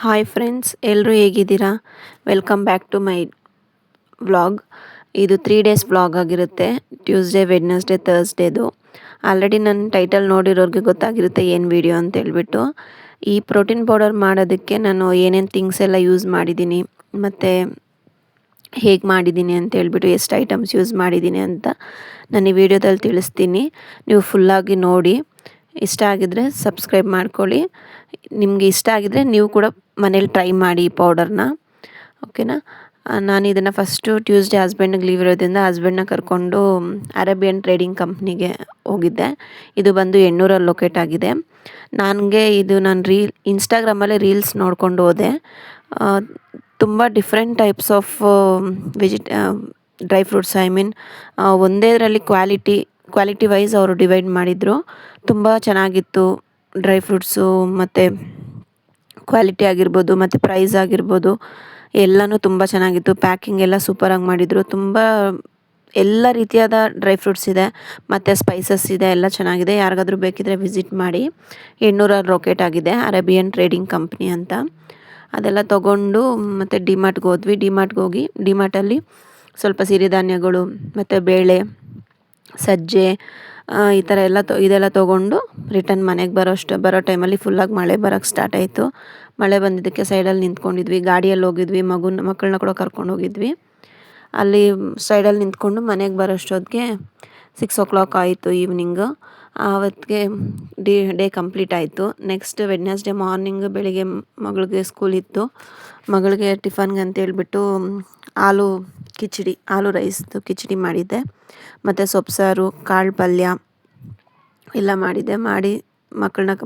Hi friends, ಎಲ್ಲರೂ ಹೇಗಿದ್ದೀರಾ? Welcome back to my vlog. ಇದು 3 ಡೇಸ್ ವ್ಲಾಗ್ ಆಗಿರುತ್ತೆ. ಟ್ಯೂಸ್ಡೇ, ವೆಡ್ನೆಸ್ಡೇ, ಥರ್ಸ್ಡೇದು. ಆಲ್ರೆಡಿ ನನ್ನ ಟೈಟಲ್ ನೋಡಿರೋರಿಗೆ ಗೊತ್ತಾಗಿರುತ್ತೆ ಏನು ವಿಡಿಯೋ ಅಂತ ಹೇಳ್ಬಿಟ್ಟು. ಈ ಪ್ರೋಟೀನ್ ಪೌಡರ್ ಮಾಡೋದಕ್ಕೆ ನಾನು ಏನೇನು ಥಿಂಗ್ಸ್ ಎಲ್ಲ ಯೂಸ್ ಮಾಡಿದ್ದೀನಿ ಮತ್ತು ಹೇಗೆ ಮಾಡಿದ್ದೀನಿ ಅಂತ ಹೇಳ್ಬಿಟ್ಟು ಎಷ್ಟು ಐಟಮ್ಸ್ ಯೂಸ್ ಮಾಡಿದ್ದೀನಿ ಅಂತ ನಾನು ಈ ವಿಡಿಯೋದಲ್ಲಿ ತಿಳಿಸ್ತೀನಿ. ನೀವು ಫುಲ್ಲಾಗಿ ನೋಡಿ. ಇಷ್ಟ ಆಗಿದರೆ ಸಬ್ಸ್ಕ್ರೈಬ್ ಮಾಡ್ಕೊಳ್ಳಿ. ನಿಮಗೆ ಇಷ್ಟ ಆಗಿದರೆ ನೀವು ಕೂಡ ಮನೇಲಿ ಟ್ರೈ ಮಾಡಿ ಈ ಪೌಡರ್ನ. ಓಕೆನಾ? ನಾನು ಇದನ್ನು ಫಸ್ಟು ಟ್ಯೂಸ್ಡೇ ಹಸ್ಬೆಂಡ್ಗೆ ಲೀವ್ ಇರೋದ್ರಿಂದ ಹಸ್ಬೆಂಡ್ನ ಕರ್ಕೊಂಡು ಅರೇಬಿಯನ್ ಟ್ರೇಡಿಂಗ್ ಕಂಪ್ನಿಗೆ ಹೋಗಿದ್ದೆ. ಇದು ಬಂದು ಎಣ್ಣೂರಲ್ಲಿ ಲೊಕೇಟ್ ಆಗಿದೆ. ನನಗೆ ಇದು ನಾನು ಇನ್ಸ್ಟಾಗ್ರಾಮಲ್ಲಿ ರೀಲ್ಸ್ ನೋಡ್ಕೊಂಡು ಹೋದೆ. ತುಂಬ different types of dry fruits, ಒಂದೇದರಲ್ಲಿ ಕ್ವಾಲಿಟಿ ವೈಸ್ ಅವರು ಡಿವೈಡ್ ಮಾಡಿದರು. ತುಂಬ ಚೆನ್ನಾಗಿತ್ತು ಡ್ರೈ ಫ್ರೂಟ್ಸು, ಮತ್ತು ಕ್ವಾಲಿಟಿ ಆಗಿರ್ಬೋದು ಮತ್ತು ಪ್ರೈಸ್ ಆಗಿರ್ಬೋದು ಎಲ್ಲನೂ ತುಂಬ ಚೆನ್ನಾಗಿತ್ತು. ಪ್ಯಾಕಿಂಗ್ ಎಲ್ಲ ಸೂಪರಾಗಿ ಮಾಡಿದರು. ತುಂಬ ಎಲ್ಲ ರೀತಿಯಾದ ಡ್ರೈ ಫ್ರೂಟ್ಸ್ ಇದೆ ಮತ್ತು ಸ್ಪೈಸಸ್ ಇದೆ, ಎಲ್ಲ ಚೆನ್ನಾಗಿದೆ. ಯಾರಿಗಾದ್ರೂ ಬೇಕಿದ್ದರೆ ವಿಸಿಟ್ ಮಾಡಿ. ಎಣ್ಣೂರಲ್ಲಿ ಲೊಕೇಟ್ ಆಗಿದೆ ಅರೇಬಿಯನ್ ಟ್ರೇಡಿಂಗ್ ಕಂಪ್ನಿ ಅಂತ. ಅದೆಲ್ಲ ತೊಗೊಂಡು ಮತ್ತು ಡಿಮಾರ್ಟ್ಗೆ ಹೋದ್ವಿ. ಡಿಮಾರ್ಟ್ಗೆ ಹೋಗಿ ಡಿಮಾರ್ಟಲ್ಲಿ ಸ್ವಲ್ಪ ಸಿರಿಧಾನ್ಯಗಳು ಮತ್ತು ಬೇಳೆ, ಸಜ್ಜೆ, ಈ ಥರ ಎಲ್ಲ ಇದೆಲ್ಲ ತೊಗೊಂಡು ರಿಟರ್ನ್ ಮನೆಗೆ ಬರೋ ಟೈಮಲ್ಲಿ ಫುಲ್ಲಾಗಿ ಮಳೆ ಬರೋಕ್ಕೆ ಸ್ಟಾರ್ಟ್ ಆಯಿತು. ಮಳೆ ಬಂದಿದ್ದಕ್ಕೆ ಸೈಡಲ್ಲಿ ನಿಂತ್ಕೊಂಡಿದ್ವಿ. ಗಾಡಿಯಲ್ಲಿ ಹೋಗಿದ್ವಿ. ಮಕ್ಕಳನ್ನ ಕೂಡ ಕರ್ಕೊಂಡು ಹೋಗಿದ್ವಿ. ಅಲ್ಲಿ ಸೈಡಲ್ಲಿ ನಿಂತ್ಕೊಂಡು ಮನೆಗೆ ಬರೋಷ್ಟೊತ್ತಿಗೆ 6 o'clock ಆಯಿತು ಈವ್ನಿಂಗು. ಆವತ್ತಿಗೆ ಡೇ ಕಂಪ್ಲೀಟ್ ಆಯಿತು. ನೆಕ್ಸ್ಟ್ ವೆಡ್ನೆಸ್ಡೇ ಮಾರ್ನಿಂಗ್ ಬೆಳಿಗ್ಗೆ ಮಗಳಿಗೆ ಸ್ಕೂಲ್ ಇತ್ತು. ಮಗಳಿಗೆ ಟಿಫನ್ಗೆ ಅಂತೇಳ್ಬಿಟ್ಟು ಆಲೂ ರೈಸ್ದು ಕಿಚಡಿ ಮಾಡಿದ್ದೆ. ಮತ್ತು ಸೊಪ್ಪು ಕಾಳು ಪಲ್ಯ ಎಲ್ಲ ಮಾಡಿ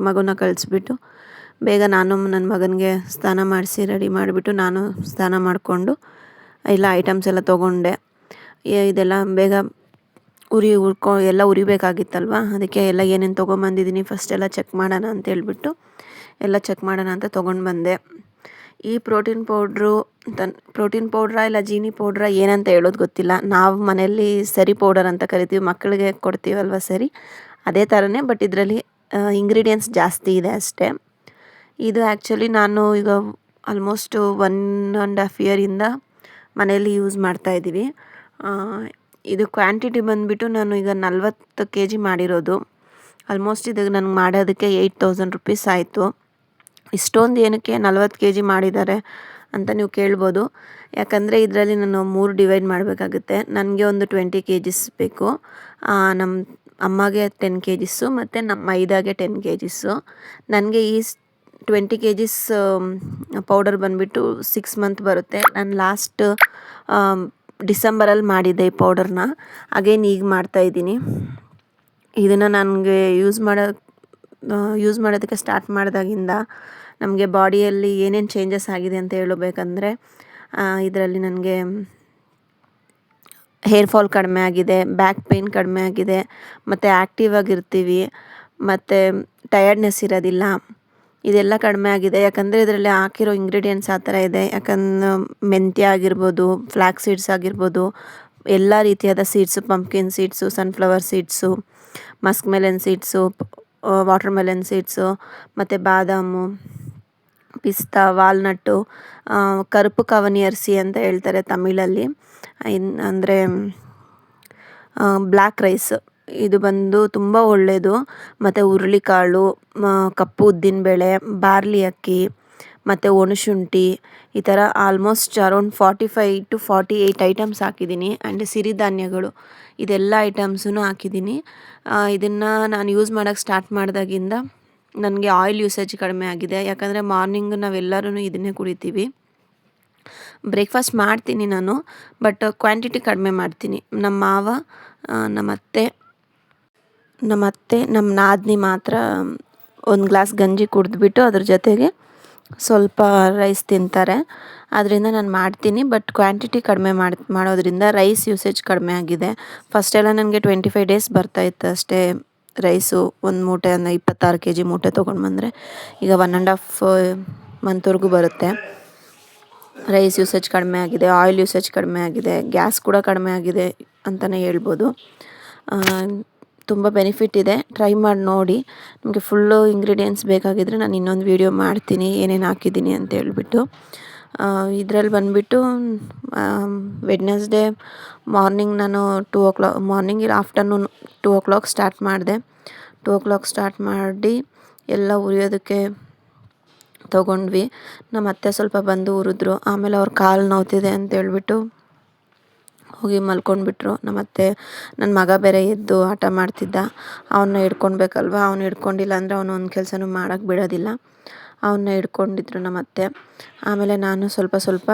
ಮಗುನ ಕಳಿಸ್ಬಿಟ್ಟು ಬೇಗ ನಾನು ನನ್ನ ಮಗನಿಗೆ ಸ್ನಾನ ಮಾಡಿಸಿ ರೆಡಿ ಮಾಡಿಬಿಟ್ಟು ನಾನು ಸ್ನಾನ ಮಾಡಿಕೊಂಡು ಎಲ್ಲ ಐಟಮ್ಸ್ ಎಲ್ಲ ತೊಗೊಂಡೆ. ಇದೆಲ್ಲ ಬೇಗ ಎಲ್ಲ ಉರಿಬೇಕಾಗಿತ್ತಲ್ವ, ಅದಕ್ಕೆ ಎಲ್ಲ ಏನೇನು ತೊಗೊಂಬಂದಿದ್ದೀನಿ ಫಸ್ಟ್ ಎಲ್ಲ ಚೆಕ್ ಮಾಡೋಣ ಅಂತೇಳ್ಬಿಟ್ಟು ಎಲ್ಲ ಚೆಕ್ ಮಾಡೋಣ ಅಂತ ತೊಗೊಂಡು ಬಂದೆ. ಈ ಪ್ರೋಟೀನ್ ಪೌಡ್ರಾ ಇಲ್ಲ ಜೀನಿ ಪೌಡ್ರಾ ಏನಂತ ಹೇಳೋದು ಗೊತ್ತಿಲ್ಲ. ನಾವು ಮನೆಯಲ್ಲಿ ಸರಿ ಪೌಡರ್ ಅಂತ ಕರಿತೀವಿ, ಮಕ್ಕಳಿಗೆ ಕೊಡ್ತೀವಲ್ವ ಸರಿ, ಅದೇ ಥರನೇ. ಬಟ್ ಇದರಲ್ಲಿ ಇಂಗ್ರೀಡಿಯೆಂಟ್ಸ್ ಜಾಸ್ತಿ ಇದೆ ಅಷ್ಟೇ. ಇದು ಆ್ಯಕ್ಚುಲಿ ನಾನು ಈಗ ಆಲ್ಮೋಸ್ಟ್ 1.5 ಇಯರಿಂದ ಮನೆಯಲ್ಲಿ ಯೂಸ್ ಮಾಡ್ತಾಯಿದ್ದೀವಿ. ಇದು ಕ್ವಾಂಟಿಟಿ ಬಂದುಬಿಟ್ಟು ನಾನು ಈಗ 40 kg ಮಾಡಿರೋದು. ಆಲ್ಮೋಸ್ಟ್ ಇದು ನನಗೆ ಮಾಡೋದಕ್ಕೆ 8,000 rupees ಆಯಿತು. ಇಷ್ಟೊಂದು ಏನಕ್ಕೆ 40 kg ಮಾಡಿದ್ದಾರೆ ಅಂತ ನೀವು ಕೇಳ್ಬೋದು. ಯಾಕಂದರೆ ಇದರಲ್ಲಿ ನಾನು 3 ಡಿವೈಡ್ ಮಾಡಬೇಕಾಗುತ್ತೆ. ನನಗೆ ಒಂದು 20 kgs ಬೇಕು, ನಮ್ಮ ಅಮ್ಮಗೆ 10 kgs ಮತ್ತು ನಮ್ಮ ಮೈದಾಗೆ 10 kgs. ನನಗೆ ಈ 20 kgs ಪೌಡರ್ ಬಂದುಬಿಟ್ಟು 6 month ಬರುತ್ತೆ. ನಾನು ಲಾಸ್ಟ್ ಡಿಸೆಂಬರಲ್ಲಿ ಮಾಡಿದ್ದೆ ಈ ಪೌಡರ್ನ. ಅಗೇನ್ ಈಗ ಮಾಡ್ತಾಯಿದ್ದೀನಿ. ಇದನ್ನು ನನಗೆ ಯೂಸ್ ಮಾಡೋದಕ್ಕೆ ಸ್ಟಾರ್ಟ್ ಮಾಡಿದಾಗಿಂದ ನಮಗೆ ಬಾಡಿಯಲ್ಲಿ ಏನೇನು ಚೇಂಜಸ್ ಆಗಿದೆ ಅಂತ ಹೇಳಬೇಕಂದ್ರೆ, ಇದರಲ್ಲಿ ನನಗೆ ಹೇರ್ ಫಾಲ್ ಕಡಿಮೆ ಆಗಿದೆ, ಬ್ಯಾಕ್ ಪೇಯ್ನ್ ಕಡಿಮೆ ಆಗಿದೆ, ಮತ್ತು ಆ್ಯಕ್ಟಿವ್ ಆಗಿರ್ತೀವಿ, ಮತ್ತು ಟಯರ್ಡ್ನೆಸ್ ಇರೋದಿಲ್ಲ. ಇದೆಲ್ಲ ಕಡಿಮೆ ಆಗಿದೆ. ಯಾಕಂದರೆ ಇದರಲ್ಲಿ ಹಾಕಿರೋ ಇಂಗ್ರೀಡಿಯೆಂಟ್ಸ್ ಆ ಥರ ಇದೆ. ಯಾಕಂದ್ರೆ ಮೆಂತ್ಯ ಆಗಿರ್ಬೋದು, ಫ್ಲ್ಯಾಕ್ಸ್ ಸೀಡ್ಸ್ ಆಗಿರ್ಬೋದು, ಎಲ್ಲ ರೀತಿಯಾದ seeds, pumpkin seeds, sunflower seeds, Musk melon seeds, water melon seeds, ಮತ್ತು ಬಾದಾಮು, ಪಿಸ್ತಾ, ವಾಲ್ನಟ್ಟು, ಕರುಪು ಕವನಿ ಅರಿಸಿ ಅಂತ ಹೇಳ್ತಾರೆ ತಮಿಳಲ್ಲಿ, ಅಂದರೆ ಬ್ಲ್ಯಾಕ್ ರೈಸ್. ಇದು ಬಂದು ತುಂಬ ಒಳ್ಳೆಯದು. ಮತ್ತು ಹುರುಳಿಕಾಳು, ಕಪ್ಪು ಉದ್ದಿನಬೇಳೆ, ಬಾರ್ಲಿ ಅಕ್ಕಿ, ಮತ್ತು ಒಣಶುಂಠಿ, ಈ ಥರ ಆಲ್ಮೋಸ್ಟ್ ಅರೌಂಡ್ 45 to 48 ಐಟಮ್ಸ್ ಹಾಕಿದ್ದೀನಿ. ಆ್ಯಂಡ್ ಸಿರಿಧಾನ್ಯಗಳು, ಇದೆಲ್ಲ ಐಟಮ್ಸೂ ಹಾಕಿದ್ದೀನಿ. ಇದನ್ನು ನಾನು ಯೂಸ್ ಮಾಡೋಕ್ಕೆ ಸ್ಟಾರ್ಟ್ ಮಾಡಿದಾಗಿಂದ ನನಗೆ ಆಯಿಲ್ ಯೂಸೇಜ್ ಕಡಿಮೆ ಆಗಿದೆ. ಯಾಕಂದರೆ ಮಾರ್ನಿಂಗ್ ನಾವೆಲ್ಲರೂ ಇದನ್ನೇ ಕುಡಿತೀವಿ. ಬ್ರೇಕ್ಫಾಸ್ಟ್ ಮಾಡ್ತೀನಿ ನಾನು, ಬಟ್ ಕ್ವಾಂಟಿಟಿ ಕಡಿಮೆ ಮಾಡ್ತೀನಿ. ನಮ್ಮ ಮಾವ, ನಮ್ಮ ಅತ್ತೆ, ನಮ್ಮ ನಾದಿನಿ ಮಾತ್ರ 1 ಗ್ಲಾಸ್ ಗಂಜಿ ಕುಡಿದ್ಬಿಟ್ಟು ಅದ್ರ ಜೊತೆಗೆ ಸ್ವಲ್ಪ ರೈಸ್ ತಿಂತಾರೆ. ಅದರಿಂದ ನಾನು ಮಾಡ್ತೀನಿ, ಬಟ್ ಕ್ವಾಂಟಿಟಿ ಕಡಿಮೆ ಮಾಡೋದ್ರಿಂದ ರೈಸ್ ಯೂಸೇಜ್ ಕಡಿಮೆ ಆಗಿದೆ. ಫಸ್ಟೆಲ್ಲ ನನಗೆ 25 days ಬರ್ತಾಯಿತ್ತು ಅಷ್ಟೇ ರೈಸು. ಒಂದು ಮೂಟೆ ಅಂದರೆ 26 kg ಮೂಟೆ ತೊಗೊಂಡು ಬಂದರೆ ಈಗ 1.5 monthವರೆಗೂ ಬರುತ್ತೆ. ರೈಸ್ ಯೂಸೇಜ್ ಕಡಿಮೆ ಆಗಿದೆ, ಆಯಿಲ್ ಯೂಸೇಜ್ ಕಡಿಮೆ ಆಗಿದೆ, ಗ್ಯಾಸ್ ಕೂಡ ಕಡಿಮೆ ಆಗಿದೆ ಅಂತಲೇ ಹೇಳ್ಬೋದು. ತುಂಬ ಬೆನಿಫಿಟ್ ಇದೆ, ಟ್ರೈ ಮಾಡಿ ನೋಡಿ. ನಿಮಗೆ ಫುಲ್ಲು ಇಂಗ್ರೀಡಿಯೆಂಟ್ಸ್ ಬೇಕಾಗಿದ್ದರೆ ನಾನು ಇನ್ನೊಂದು ವೀಡಿಯೋ ಮಾಡ್ತೀನಿ ಏನೇನು ಹಾಕಿದ್ದೀನಿ ಅಂತ ಹೇಳ್ಬಿಟ್ಟು. ಇದರಲ್ಲಿ ಬಂದುಬಿಟ್ಟು ವೆಡ್ನೆಸ್ಡೇ ಮಾರ್ನಿಂಗ್ ನಾನು ಮಾರ್ನಿಂಗ್ ಇಲ್ಲ ಆಫ್ಟರ್ನೂನ್ 2 o'clock ಸ್ಟಾರ್ಟ್ ಮಾಡಿದೆ. 2 o'clock ಸ್ಟಾರ್ಟ್ ಮಾಡಿ ಎಲ್ಲ ಹುರಿಯೋದಕ್ಕೆ ತೊಗೊಂಡ್ವಿ. ನಮ್ಮ ಅತ್ತೆ ಸ್ವಲ್ಪ ಬಂದು ಹುರಿದ್ರು. ಆಮೇಲೆ ಅವ್ರ ಕಾಲು ನೋವ್ತಿದೆ ಅಂತ ಹೇಳ್ಬಿಟ್ಟು ಹೋಗಿ ಮಲ್ಕೊಂಡ್ಬಿಟ್ರು. ನಮ್ಮತ್ತೆ ನನ್ನ ಮಗ ಬೇರೆ ಎದ್ದು ಆಟ ಮಾಡ್ತಿದ್ದ, ಅವನ್ನ ಹಿಡ್ಕೊಳ್ಬೇಕಲ್ವ, ಅವ್ನು ಹಿಡ್ಕೊಂಡಿಲ್ಲ ಅಂದರೆ ಅವನು ಒಂದು ಕೆಲಸನೂ ಮಾಡೋಕ್ಕೆ ಬಿಡೋದಿಲ್ಲ. ಅವನ್ನ ಹಿಡ್ಕೊಂಡಿದ್ರು ನಮ್ಮತ್ತೆ. ಆಮೇಲೆ ನಾನು ಸ್ವಲ್ಪ ಸ್ವಲ್ಪ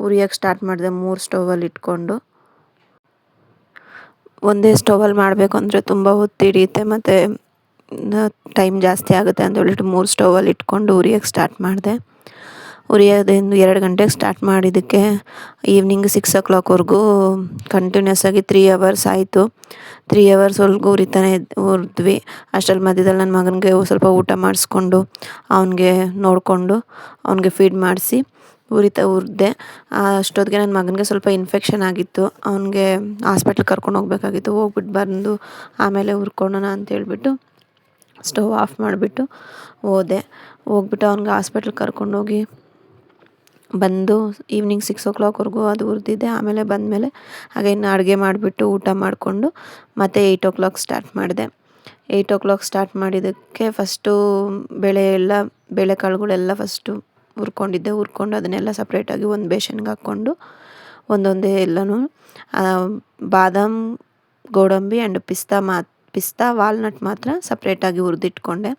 ಉರಿಯೋಕ್ಕೆ ಸ್ಟಾರ್ಟ್ ಮಾಡಿದೆ 3 ಸ್ಟೌವಲ್ಲಿ ಇಟ್ಕೊಂಡು. ಒಂದೇ ಸ್ಟೌವಲ್ಲಿ ಮಾಡಬೇಕು ಅಂದರೆ ತುಂಬ ಹೊತ್ತು ಹಿಡಿಯುತ್ತೆ ಮತ್ತು ಟೈಮ್ ಜಾಸ್ತಿ ಆಗುತ್ತೆ ಅಂತ ಹೇಳ್ಬಿಟ್ಟು 3 ಸ್ಟೌವಲ್ಲಿ ಇಟ್ಕೊಂಡು ಉರಿಯೋಕ್ಕೆ ಸ್ಟಾರ್ಟ್ ಮಾಡಿದೆ. ಉರಿಯೋದೆಂದು 2 ಗಂಟೆಗೆ ಸ್ಟಾರ್ಟ್ ಮಾಡಿದ್ದಕ್ಕೆ ಈವ್ನಿಂಗ್ 6 o'clockವರೆಗೂ ಕಂಟಿನ್ಯೂಸ್ ಆಗಿ 3 hours ಆಯಿತು. 3 hours ಹುರಿದ್ವಿ. ಅಷ್ಟರಲ್ಲಿ ಮಧ್ಯದಲ್ಲಿ ನನ್ನ ಮಗನಿಗೆ ಸ್ವಲ್ಪ ಊಟ ಮಾಡಿಸ್ಕೊಂಡು ಅವನಿಗೆ ನೋಡಿಕೊಂಡು ಅವನಿಗೆ ಫೀಡ್ ಮಾಡಿಸಿ ಹುರಿದೆ. ಅಷ್ಟೊತ್ತಿಗೆ ನನ್ನ ಮಗನಿಗೆ ಸ್ವಲ್ಪ ಇನ್ಫೆಕ್ಷನ್ ಆಗಿತ್ತು. ಅವನಿಗೆ ಹಾಸ್ಪಿಟ್ಲಿಗೆ ಕರ್ಕೊಂಡು ಹೋಗ್ಬೇಕಾಗಿತ್ತು. ಹೋಗ್ಬಿಟ್ಟು ಬಂದು ಆಮೇಲೆ ಹುರ್ಕೊಳ್ಳೋಣ ಅಂತೇಳ್ಬಿಟ್ಟು ಸ್ಟವ್ ಆಫ್ ಮಾಡಿಬಿಟ್ಟು ಹೋಗ್ಬಿಟ್ಟು ಅವ್ನಿಗೆ ಹಾಸ್ಪಿಟ್ಲಿಗೆ ಕರ್ಕೊಂಡೋಗಿ ಬಂದು ಈವ್ನಿಂಗ್ 6 o'clockವರೆಗೂ ಅದು ಹುರಿದಿದ್ದೆ. ಆಮೇಲೆ ಬಂದಮೇಲೆ ಹಾಗೆ ಇನ್ನು ಅಡುಗೆ ಮಾಡಿಬಿಟ್ಟು ಊಟ ಮಾಡಿಕೊಂಡು ಮತ್ತೆ 8 o'clock ಸ್ಟಾರ್ಟ್ ಮಾಡಿದೆ. 8 o'clock ಸ್ಟಾರ್ಟ್ ಮಾಡಿದ್ದಕ್ಕೆ ಫಸ್ಟು ಬೇಳೆಕಾಳುಗಳೆಲ್ಲ ಫಸ್ಟು ಹುರ್ಕೊಂಡು ಅದನ್ನೆಲ್ಲ ಸಪ್ರೇಟಾಗಿ ಒಂದು ಬೇಸನ್ಗೆ ಹಾಕ್ಕೊಂಡು ಒಂದೊಂದೇ ಎಲ್ಲನೂ ಬಾದಾಮ್, ಗೋಡಂಬಿ ಆ್ಯಂಡ್ ಪಿಸ್ತಾ ವಾಲ್ನಟ್ ಮಾತ್ರ ಸಪ್ರೇಟಾಗಿ ಹುರಿದಿಟ್ಕೊಂಡೆ.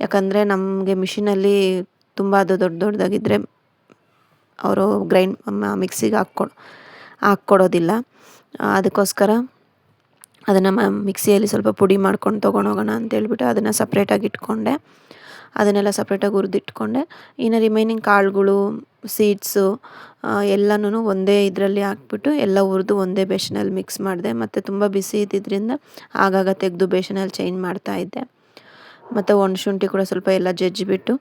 ಯಾಕಂದರೆ ನಮಗೆ ಮಿಷಿನಲ್ಲಿ ತುಂಬ ಅದು ದೊಡ್ಡದಾಗಿದ್ದರೆ ಅವರು ಮಿಕ್ಸಿಗೆ ಹಾಕ್ಕೊಡೋದಿಲ್ಲ. ಅದಕ್ಕೋಸ್ಕರ ಅದನ್ನು ಮಿಕ್ಸಿಯಲ್ಲಿ ಸ್ವಲ್ಪ ಪುಡಿ ಮಾಡ್ಕೊಂಡು ತೊಗೊಂಡೋಗೋಣ ಅಂತೇಳ್ಬಿಟ್ಟು ಅದನ್ನು ಸಪ್ರೇಟಾಗಿ ಇಟ್ಕೊಂಡೆ. ಅದನ್ನೆಲ್ಲ ಸಪ್ರೇಟಾಗಿ ಹುರಿದಿಟ್ಕೊಂಡೆ. ಇನ್ನು ರಿಮೈನಿಂಗ್ ಕಾಳುಗಳು, ಸೀಡ್ಸು ಎಲ್ಲನೂ ಒಂದೇ ಇದರಲ್ಲಿ ಹಾಕ್ಬಿಟ್ಟು ಎಲ್ಲ ಹುರಿದು ಒಂದೇ ಬೇಸನಲ್ಲಿ ಮಿಕ್ಸ್ ಮಾಡಿದೆ. ಮತ್ತು ತುಂಬ ಬಿಸಿ ಇದ್ದಿದ್ದರಿಂದ ಆಗಾಗ ತೆಗೆದು ಬೇಸನಲ್ಲಿ ಚೇಂಜ್ ಮಾಡ್ತಾಯಿದ್ದೆ. ಮತ್ತು ಒಣಶುಂಠಿ ಕೂಡ ಸ್ವಲ್ಪ ಎಲ್ಲ ಜಜ್ಜಿಬಿಟ್ಟು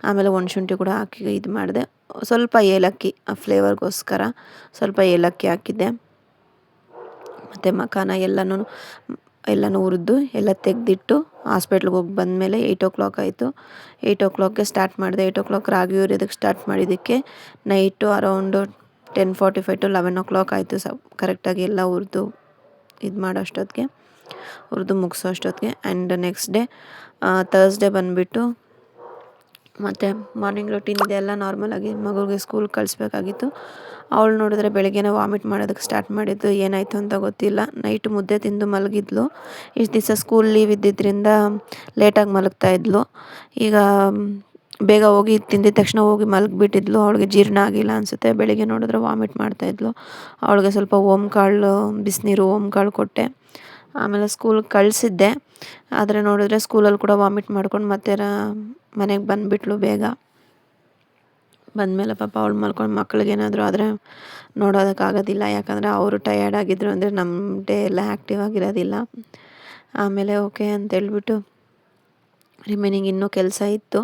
ಆಮೇಲೆ ಒಣಶುಂಠಿ ಕೂಡ ಹಾಕಿ ಇದು ಮಾಡಿದೆ. ಸ್ವಲ್ಪ ಏಲಕ್ಕಿ ಫ್ಲೇವರ್ಗೋಸ್ಕರ ಸ್ವಲ್ಪ ಏಲಕ್ಕಿ ಹಾಕಿದ್ದೆ. ಮತ್ತು ಮಖಾನ ಎಲ್ಲನೂ ಹುರಿದು ಎಲ್ಲ ತೆಗೆದಿಟ್ಟು ಹಾಸ್ಪಿಟ್ಲಿಗೆ ಹೋಗಿ ಬಂದಮೇಲೆ 8 o'clock ಆಯಿತು. 8 o'clockಗೆ ಸ್ಟಾರ್ಟ್ ಮಾಡಿದೆ. 8 o'clock ರಾಗಿ ಹುರಿಯೋದಕ್ಕೆ ಸ್ಟಾರ್ಟ್ ಮಾಡಿದ್ದಕ್ಕೆ ನೈಟು ಅರೌಂಡು 10:45 to 11 o'clock ಆಯಿತು. ಕರೆಕ್ಟಾಗಿ ಎಲ್ಲ ಹುರಿದು ಇದು ಮಾಡೋ ಅಷ್ಟೊತ್ತಿಗೆ, ಹುರಿದು ಮುಗಿಸೋ ಅಷ್ಟೊತ್ತಿಗೆ. ಆ್ಯಂಡ್ ನೆಕ್ಸ್ಟ್ ಡೇ ಥರ್ಸ್ಡೇ ಬಂದುಬಿಟ್ಟು ಮತ್ತು ಮಾರ್ನಿಂಗ್ ರೊಟೀನ್ ಇದೆಲ್ಲ ನಾರ್ಮಲಾಗಿ ಮಗುಗೆ ಸ್ಕೂಲ್ಗೆ ಕಳಿಸ್ಬೇಕಾಗಿತ್ತು. ಅವಳು ನೋಡಿದ್ರೆ ಬೆಳಗ್ಗೆನೇ ವಾಮಿಟ್ ಮಾಡೋದಕ್ಕೆ ಸ್ಟಾರ್ಟ್ ಮಾಡಿದ್ದು. ಏನಾಯಿತು ಅಂತ ಗೊತ್ತಿಲ್ಲ. ನೈಟ್ ಮುದ್ದೆ ತಿಂದು ಮಲಗಿದ್ಲು. ಇಷ್ಟು ದಿವಸ ಸ್ಕೂಲ್ ಲೀವ್ ಇದ್ದಿದ್ದರಿಂದ ಲೇಟಾಗಿ ಮಲಗ್ತಾಯಿದ್ಲು. ಈಗ ಬೇಗ ಹೋಗಿ ತಿಂದಿದ ತಕ್ಷಣ ಹೋಗಿ ಮಲಗಿಬಿಟ್ಟಿದ್ಲು. ಅವಳಿಗೆ ಜೀರ್ಣ ಆಗಿಲ್ಲ ಅನಿಸುತ್ತೆ. ಬೆಳಿಗ್ಗೆ ನೋಡಿದ್ರೆ ವಾಮಿಟ್ ಮಾಡ್ತಾಯಿದ್ಲು. ಅವಳಿಗೆ ಸ್ವಲ್ಪ ಓಂಕಾಳು, ಬಿಸಿನೀರು ಓಂಕಾಳು ಕೊಟ್ಟೆ. ಆಮೇಲೆ ಸ್ಕೂಲ್ಗೆ ಕಳಿಸಿದ್ದೆ. ಆದರೆ ನೋಡಿದ್ರೆ ಸ್ಕೂಲಲ್ಲಿ ಕೂಡ ವಾಮಿಟ್ ಮಾಡ್ಕೊಂಡು ಮತ್ತೆ ಮನೆಗೆ ಬಂದುಬಿಟ್ಲು ಬೇಗ. ಬಂದಮೇಲೆ ಪಾಪ ಅವಳು ಮಕ್ಳಿಗೇನಾದರೂ ಆದರೆ ನೋಡೋದಕ್ಕಾಗೋದಿಲ್ಲ. ಯಾಕಂದರೆ ಅವರು ಟಯರ್ಡ್ ಆಗಿದ್ರು ಅಂದರೆ ನಮ್ಮ ಡೇ ಎಲ್ಲ ಆ್ಯಕ್ಟಿವ್ ಆಗಿರೋದಿಲ್ಲ. ಆಮೇಲೆ ಓಕೆ ಅಂತೇಳ್ಬಿಟ್ಟು ರಿಮೈನಿಂಗ್ ಇನ್ನೂ ಕೆಲಸ ಇತ್ತು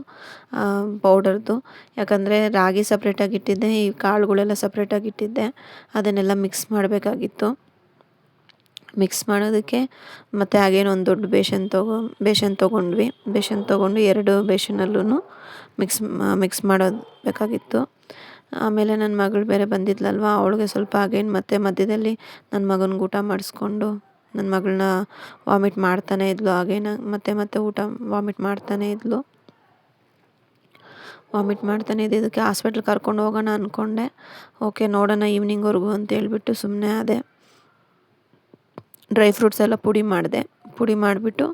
ಪೌಡರ್ದು. ಯಾಕಂದರೆ ರಾಗಿ ಸಪ್ರೇಟಾಗಿ ಇಟ್ಟಿದ್ದೆ, ಈ ಕಾಳುಗಳೆಲ್ಲ ಸಪ್ರೇಟಾಗಿ ಇಟ್ಟಿದ್ದೆ. ಅದನ್ನೆಲ್ಲ ಮಿಕ್ಸ್ ಮಾಡಬೇಕಾಗಿತ್ತು. ಮಿಕ್ಸ್ ಮಾಡೋದಕ್ಕೆ ಮತ್ತು ಹಾಗೇನು ಒಂದು ದೊಡ್ಡ ಬೇಸನ್ ತೊಗೊಂಡ್ವಿ. ಬೇಸನ್ ತೊಗೊಂಡು 2 ಬೇಸನಲ್ಲೂ ಮಿಕ್ಸ್ ಮಾಡೋದು ಬೇಕಾಗಿತ್ತು. ಆಮೇಲೆ ನನ್ನ ಮಗಳು ಬೇರೆ ಬಂದಿದ್ಲಲ್ವ, ಅವಳಿಗೆ ಸ್ವಲ್ಪ ಹಾಗೇನು ಮತ್ತೆ ಮಧ್ಯದಲ್ಲಿ ನನ್ನ ಮಗನಿಗೆ ಊಟ ಮಾಡಿಸ್ಕೊಂಡು ನನ್ನ ಮಗಳನ್ನ ವಾಮಿಟ್ ಮಾಡ್ತಾನೇ ಇದ್ಲು. ಹಾಗೇನು ಮತ್ತೆ ವಾಮಿಟ್ ಮಾಡ್ತಾನೇ ಇದ್ಲು. ವಾಮಿಟ್ ಮಾಡ್ತಾನೆ ಇದ್ದಿದ್ದಕ್ಕೆ ಹಾಸ್ಪಿಟ್ಲಿಗೆ ಕರ್ಕೊಂಡು ಹೋಗೋಣ ಅಂದ್ಕೊಂಡೆ. ಓಕೆ ನೋಡೋಣ ಈವ್ನಿಂಗ್ವರೆಗೂ ಅಂತೇಳ್ಬಿಟ್ಟು ಸುಮ್ಮನೆ ಅದೇ ಡ್ರೈ ಫ್ರೂಟ್ಸ್ ಎಲ್ಲ ಪುಡಿ ಮಾಡಿಬಿಟ್ಟು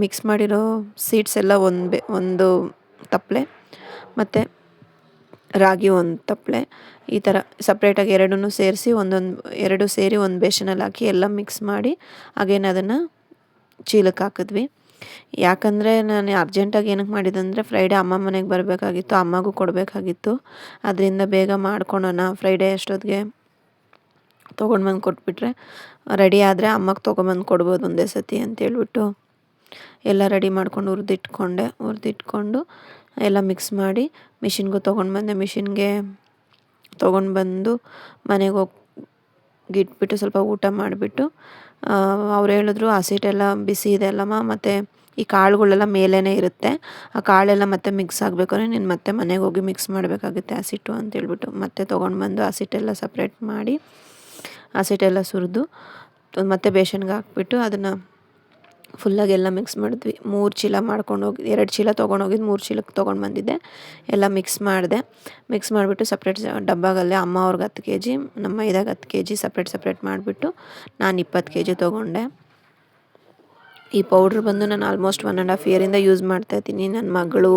ಮಿಕ್ಸ್ ಮಾಡಿರೋ ಸೀಡ್ಸ್ ಎಲ್ಲ ಒಂದು ತಪ್ಪಲೆ ಮತ್ತು ರಾಗಿ ಒಂದು ತಪ್ಪಲೆ, ಈ ಥರ ಸಪ್ರೇಟಾಗಿ ಎರಡನ್ನೂ ಸೇರಿಸಿ ಎರಡು ಸೇರಿ ಒಂದು ಬೇಸನಲ್ಲಿ ಹಾಕಿ ಎಲ್ಲ ಮಿಕ್ಸ್ ಮಾಡಿ ಹಾಗೇನು ಅದನ್ನು ಚೀಲಕ್ಕೆ ಹಾಕಿದ್ವಿ. ಯಾಕಂದರೆ ನಾನು ಅರ್ಜೆಂಟಾಗಿ ಏನಕ್ಕೆ ಮಾಡಿದ್ದಂದರೆ ಫ್ರೈಡೇ ಅಮ್ಮ ಮನೆಗೆ ಬರಬೇಕಾಗಿತ್ತು, ಅಮ್ಮಗೂ ಕೊಡಬೇಕಾಗಿತ್ತು. ಅದರಿಂದ ಬೇಗ ಮಾಡ್ಕೊಳೋಣ, ಫ್ರೈಡೇ ಅಷ್ಟೊತ್ತಿಗೆ ತೊಗೊಂಡ್ಬಂದು ಕೊಟ್ಬಿಟ್ರೆ ರೆಡಿ ಆದರೆ ಅಮ್ಮಗೆ ತೊಗೊಂಬಂದು ಕೊಡ್ಬೋದು ಒಂದೇ ಸತಿ ಅಂತೇಳ್ಬಿಟ್ಟು ಎಲ್ಲ ರೆಡಿ ಮಾಡ್ಕೊಂಡು ಹುರಿದಿಟ್ಕೊಂಡು ಎಲ್ಲ ಮಿಕ್ಸ್ ಮಾಡಿ ಮಿಷಿನ್ಗೂ ತೊಗೊಂಡ್ಬಂದೆ. ಮಿಷಿನ್ಗೆ ತೊಗೊಂಡ್ಬಂದು ಮನೆಗೆ ಹೋಗಿ ಇಟ್ಬಿಟ್ಟು ಸ್ವಲ್ಪ ಊಟ ಮಾಡಿಬಿಟ್ಟು ಅವ್ರು ಹೇಳಿದ್ರು ಹಸಿಟ್ಟೆಲ್ಲ ಬಿಸಿ ಇದೆ ಅಲ್ಲಮ್ಮ, ಮತ್ತು ಈ ಕಾಳುಗಳೆಲ್ಲ ಮೇಲೇ ಇರುತ್ತೆ, ಆ ಕಾಳೆಲ್ಲ ಮತ್ತೆ ಮಿಕ್ಸ್ ಆಗಬೇಕಾದ್ರೆ ನೀನು ಮತ್ತೆ ಮನೆಗೆ ಹೋಗಿ ಮಿಕ್ಸ್ ಮಾಡಬೇಕಾಗುತ್ತೆ ಹಸಿಟ್ಟು ಅಂತೇಳ್ಬಿಟ್ಟು ಮತ್ತೆ ತೊಗೊಂಡು ಬಂದು ಹಸಿಟ್ಟೆಲ್ಲ ಸಪ್ರೇಟ್ ಮಾಡಿ ಹಸಿಟ್ಟೆಲ್ಲ ಸುರಿದು ಮತ್ತೆ ಬೇಸನ್ಗೆ ಹಾಕ್ಬಿಟ್ಟು ಅದನ್ನು ಫುಲ್ಲಾಗಿ ಎಲ್ಲ ಮಿಕ್ಸ್ ಮಾಡಿದ್ವಿ. 3 ಚೀಲ ಮಾಡ್ಕೊಂಡೋಗಿ 2 ಚೀಲ ತೊಗೊಂಡೋಗಿದ್ದು 3 ಚೀಲಕ್ಕೆ ತೊಗೊಂಡು ಬಂದಿದ್ದೆ. ಎಲ್ಲ ಮಿಕ್ಸ್ ಮಾಡಿದೆ. ಮಿಕ್ಸ್ ಮಾಡಿಬಿಟ್ಟು ಸಪ್ರೇಟ್ ಡಬ್ಬಾಗಲ್ಲೇ ಅಮ್ಮ ಅವ್ರಿಗೆ 10 ಕೆ ಜಿ, ನಮ್ಮ ಮೈದಾಗೆ 10 ಕೆ ಜಿ ಸಪ್ರೇಟ್ ಮಾಡಿಬಿಟ್ಟು ನಾನು 20 ಕೆ ಜಿ ತೊಗೊಂಡೆ. ಈ ಪೌಡ್ರ್ ಬಂದು ನಾನು ಆಲ್ಮೋಸ್ಟ್ 1.5 ಇಯರಿಂದ ಯೂಸ್ ಮಾಡ್ತಾಯಿದ್ದೀನಿ. ನನ್ನ ಮಗಳು,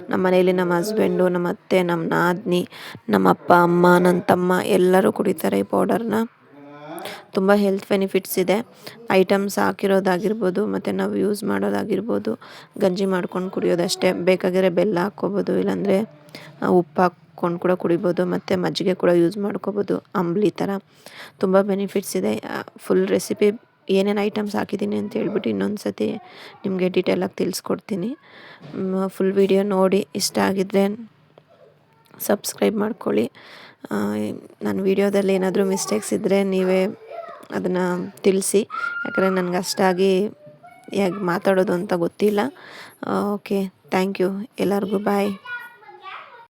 ನಮ್ಮ ಮನೇಲಿ ನಮ್ಮ ಹಸ್ಬೆಂಡು, ನಮ್ಮ ಅತ್ತೆ, ನಮ್ಮ ನಾದಿನಿ, ನಮ್ಮ ಅಪ್ಪ ಅಮ್ಮ, ನನ್ನ ತಮ್ಮ ಎಲ್ಲರೂ ಕುಡಿತಾರೆ ಈ ಪೌಡರ್ನ. ತುಂಬ ಹೆಲ್ತ್ ಬೆನಿಫಿಟ್ಸ್ ಇದೆ. ಐಟಮ್ಸ್ ಹಾಕಿರೋದಾಗಿರ್ಬೋದು ಮತ್ತು ನಾವು ಯೂಸ್ ಮಾಡೋದಾಗಿರ್ಬೋದು, ಗಂಜಿ ಮಾಡ್ಕೊಂಡು ಕುಡಿಯೋದಷ್ಟೇ. ಬೇಕಾಗಿರೋ ಬೆಲ್ಲ ಹಾಕ್ಕೋಬೋದು, ಇಲ್ಲಾಂದರೆ ಉಪ್ಪು ಹಾಕ್ಕೊಂಡು ಕೂಡ ಕುಡಿಬೋದು, ಮತ್ತು ಮಜ್ಜಿಗೆ ಕೂಡ ಯೂಸ್ ಮಾಡ್ಕೋಬೋದು, ಅಂಬ್ಲಿ ಥರ. ತುಂಬ ಬೆನಿಫಿಟ್ಸ್ ಇದೆ. ಫುಲ್ ರೆಸಿಪಿ ಏನೇನು ಐಟಮ್ಸ್ ಹಾಕಿದ್ದೀನಿ ಅಂತ ಹೇಳ್ಬಿಟ್ಟು ಇನ್ನೊಂದು ಸತಿ ನಿಮಗೆ ಡೀಟೇಲಾಗಿ ತಿಳಿಸ್ಕೊಡ್ತೀನಿ. ಫುಲ್ ವಿಡಿಯೋ ನೋಡಿ ಇಷ್ಟ ಆಗಿದ್ದರೆ ಸಬ್ಸ್ಕ್ರೈಬ್ ಮಾಡ್ಕೊಳ್ಳಿ. ನನ್ನ ವಿಡಿಯೋದಲ್ಲಿ ಏನಾದರೂ ಮಿಸ್ಟೇಕ್ಸ್ ಇದ್ದರೆ ನೀವೇ ಅದನ್ನು ತಿಳಿಸಿ, ಯಾಕಂದರೆ ನನಗೆ ಅಷ್ಟಾಗಿ ಹೇಗೆ ಮಾತಾಡೋದು ಅಂತ ಗೊತ್ತಿಲ್ಲ. ಓಕೆ, ಥ್ಯಾಂಕ್ ಯು ಎಲ್ಲರಿಗೂ, ಬಾಯ್.